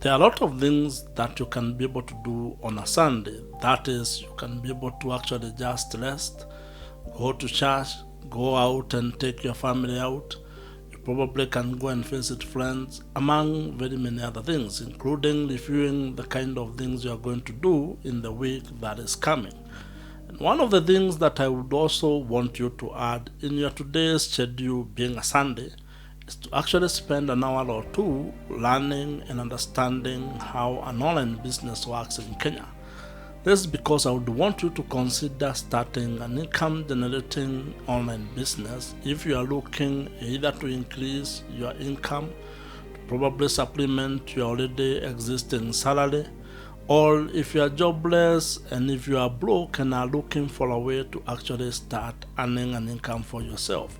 There are a lot of things that you can be able to do on a Sunday. That is, you can be able to actually just rest, go to church, go out and take your family out. You probably can go and visit friends, among very many other things, including reviewing the kind of things you are going to do in the week that is coming. And one of the things that I would also want you to add in your today's schedule, being a Sunday, is to actually spend an hour or two learning and understanding how an online business works in Kenya. This is because I would want you to consider starting an income generating online business if you are looking either to increase your income, to probably supplement your already existing salary, or if you are jobless and if you are broke and are looking for a way to actually start earning an income for yourself.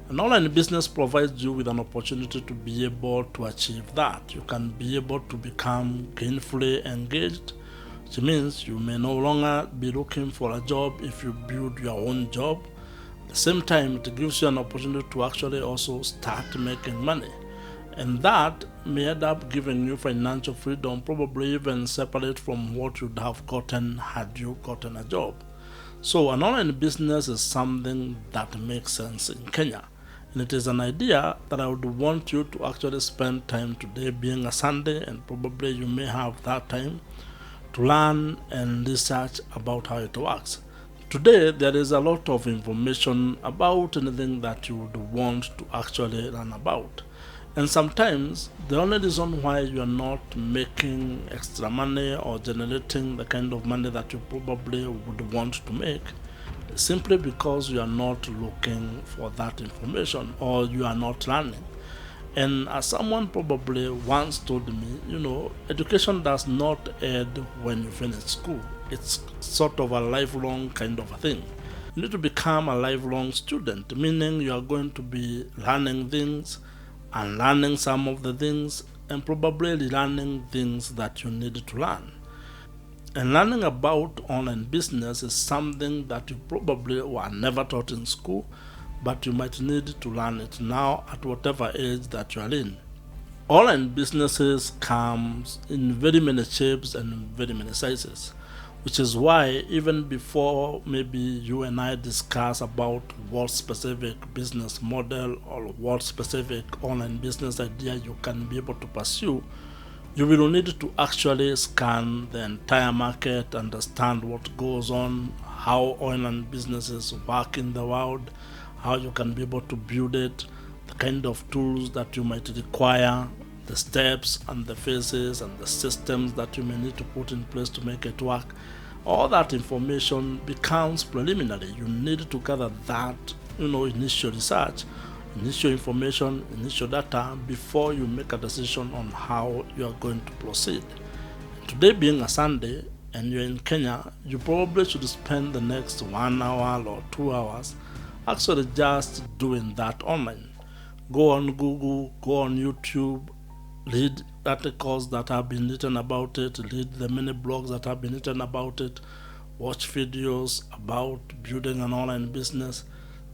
An online business provides you with an opportunity to be able to achieve that. You can be able to become gainfully engaged, which means you may no longer be looking for a job if you build your own job. At the same time, it gives you an opportunity to actually also start making money. And that may end up giving you financial freedom, probably even separate from what you'd have gotten had you gotten a job. So an online business is something that makes sense in Kenya. And it is an idea that I would want you to actually spend time today, being a Sunday, and probably you may have that time to learn and research about how it works. Today, there is a lot of information about anything that you would want to actually learn about. And sometimes the only reason why you are not making extra money or generating the kind of money that you probably would want to make is simply because you are not looking for that information or you are not learning. And as someone probably once told me, education does not end when you finish school. It's sort of a lifelong kind of a thing. You need to become a lifelong student, meaning you are going to be learning things, and learning some of the things, and probably learning things that you need to learn. And learning about online business is something that you probably were never taught in school, but you might need to learn it now at whatever age that you are in. Online businesses comes in very many shapes and very many sizes, which is why even before maybe you and I discuss about what specific business model or what specific online business idea you can be able to pursue, you will need to actually scan the entire market, understand what goes on, how online businesses work in the world, how you can be able to build it, the kind of tools that you might require, the steps and the phases and the systems that you may need to put in place to make it work. All that information becomes preliminary. You need to gather that, initial research, initial information, initial data before you make a decision on how you are going to proceed. Today being a Sunday and you're in Kenya, you probably should spend the next 1 hour or 2 hours actually just doing that online. Go on Google, go on YouTube, read articles that have been written about it, read the many blogs that have been written about it, watch videos about building an online business.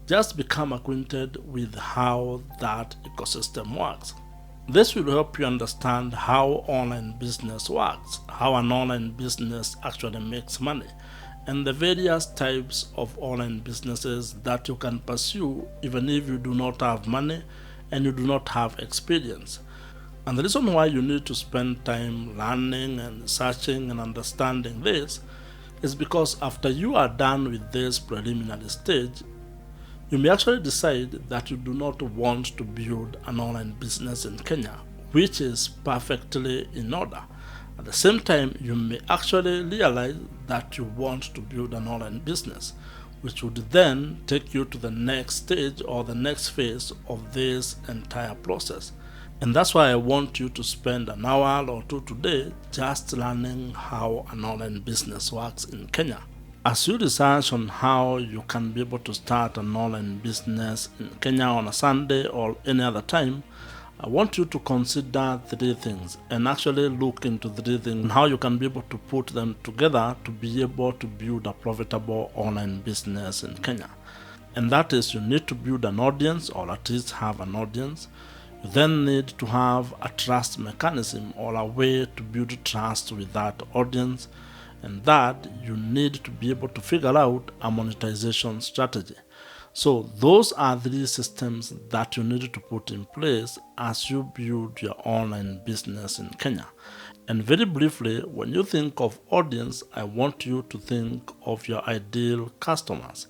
Just become acquainted with how that ecosystem works. This will help you understand how online business works, how an online business actually makes money, and the various types of online businesses that you can pursue even if you do not have money and you do not have experience. And the reason why you need to spend time learning and researching and understanding this is because after you are done with this preliminary stage, you may actually decide that you do not want to build an online business in Kenya, which is perfectly in order. At the same time, you may actually realize that you want to build an online business, which would then take you to the next stage or the next phase of this entire process. And that's why I want you to spend an hour or two today just learning how an online business works in Kenya. As you research on how you can be able to start an online business in Kenya on a Sunday or any other time, I want you to consider 3 things and actually look into 3 things and how you can be able to put them together to be able to build a profitable online business in Kenya. And that is, you need to build an audience, or at least have an audience. You then need to have a trust mechanism or a way to build trust with that audience, and that you need to be able to figure out a monetization strategy. So those are 3 systems that you need to put in place as you build your online business in Kenya. And very briefly, when you think of audience, I want you to think of your ideal customers,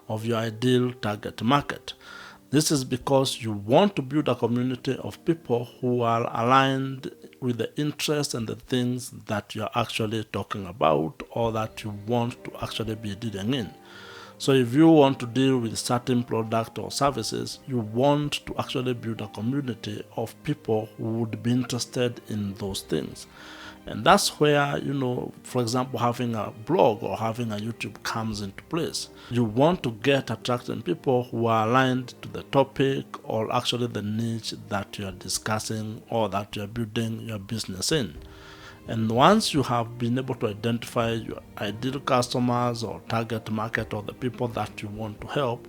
of your ideal target market. This is because you want to build a community of people who are aligned with the interests and the things that you're actually talking about or that you want to actually be dealing in. So if you want to deal with certain product or services, you want to actually build a community of people who would be interested in those things. And that's where, for example, having a blog or having a YouTube comes into place. You want to get attracting people who are aligned to the topic or actually the niche that you are discussing or that you are building your business in. And once you have been able to identify your ideal customers or target market or the people that you want to help,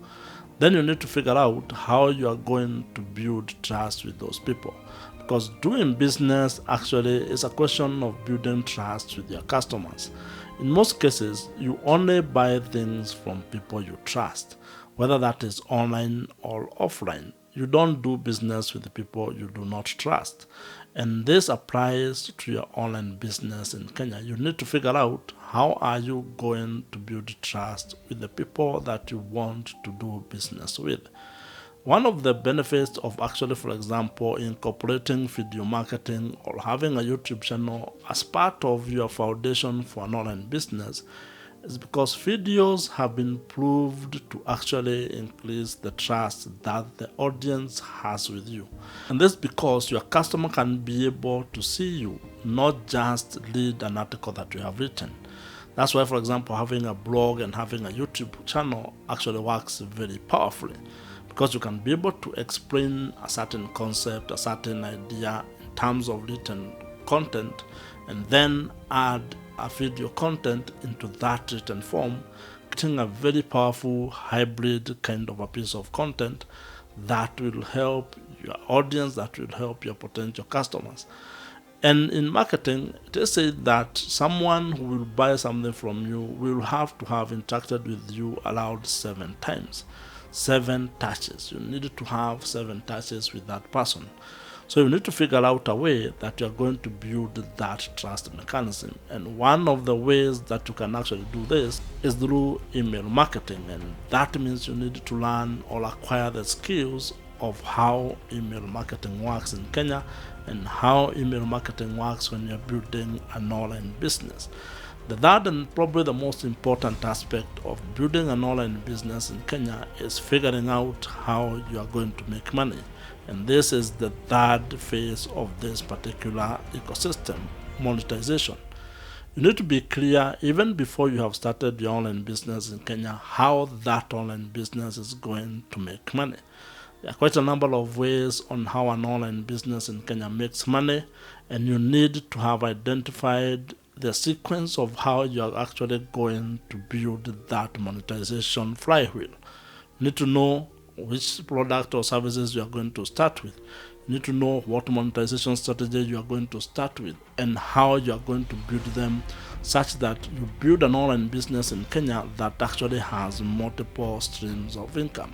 then you need to figure out how you are going to build trust with those people. Because doing business actually is a question of building trust with your customers. In most cases, you only buy things from people you trust, whether that is online or offline. You don't do business with the people you do not trust. And this applies to your online business in Kenya. You need to figure out how are you going to build trust with the people that you want to do business with. One of the benefits of actually, for example, incorporating video marketing or having a YouTube channel as part of your foundation for an online business is because videos have been proved to actually increase the trust that the audience has with you. And this because your customer can be able to see you, not just read an article that you have written. That's why, for example, having a blog and having a YouTube channel actually works very powerfully, because you can be able to explain a certain concept, a certain idea in terms of written content, and then add a video content into that written form, getting a very powerful hybrid kind of a piece of content that will help your audience, that will help your potential customers. And in marketing, it is said that someone who will buy something from you will have to have interacted with you around 7 times. 7 touches. You need to have 7 touches with that person. So you need to figure out a way that you're going to build that trust mechanism. And one of the ways that you can actually do this is through email marketing. And that means you need to learn or acquire the skills of how email marketing works in Kenya and how email marketing works when you're building an online business. The third and probably the most important aspect of building an online business in Kenya is figuring out how you are going to make money. And this is the third phase of this particular ecosystem, monetization. You need to be clear even before you have started your online business in Kenya how that online business is going to make money. There are quite a number of ways on how an online business in Kenya makes money, and you need to have identified the sequence of how you are actually going to build that monetization flywheel. You need to know which product or services you are going to start with. You need to know what monetization strategy you are going to start with and how you are going to build them such that you build an online business in Kenya that actually has multiple streams of income.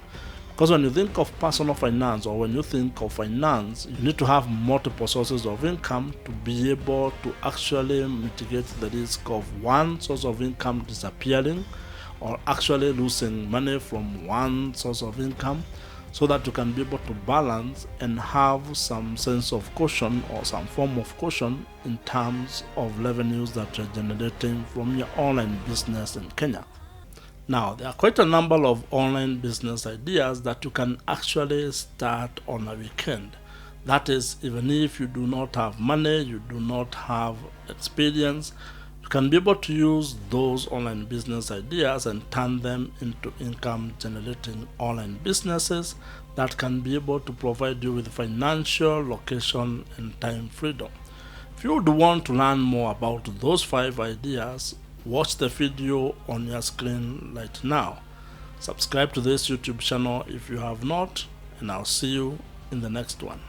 Because when you think of personal finance or when you think of finance, you need to have multiple sources of income to be able to actually mitigate the risk of one source of income disappearing or actually losing money from one source of income, so that you can be able to balance and have some sense of caution or some form of caution in terms of revenues that you're generating from your online business in Kenya. Now, there are quite a number of online business ideas that you can actually start on a weekend. That is, even if you do not have money, you do not have experience, you can be able to use those online business ideas and turn them into income generating online businesses that can be able to provide you with financial, location, and time freedom. If you would want to learn more about those 5 ideas, watch the video on your screen right now. Subscribe to this YouTube channel if you have not, and I'll see you in the next one.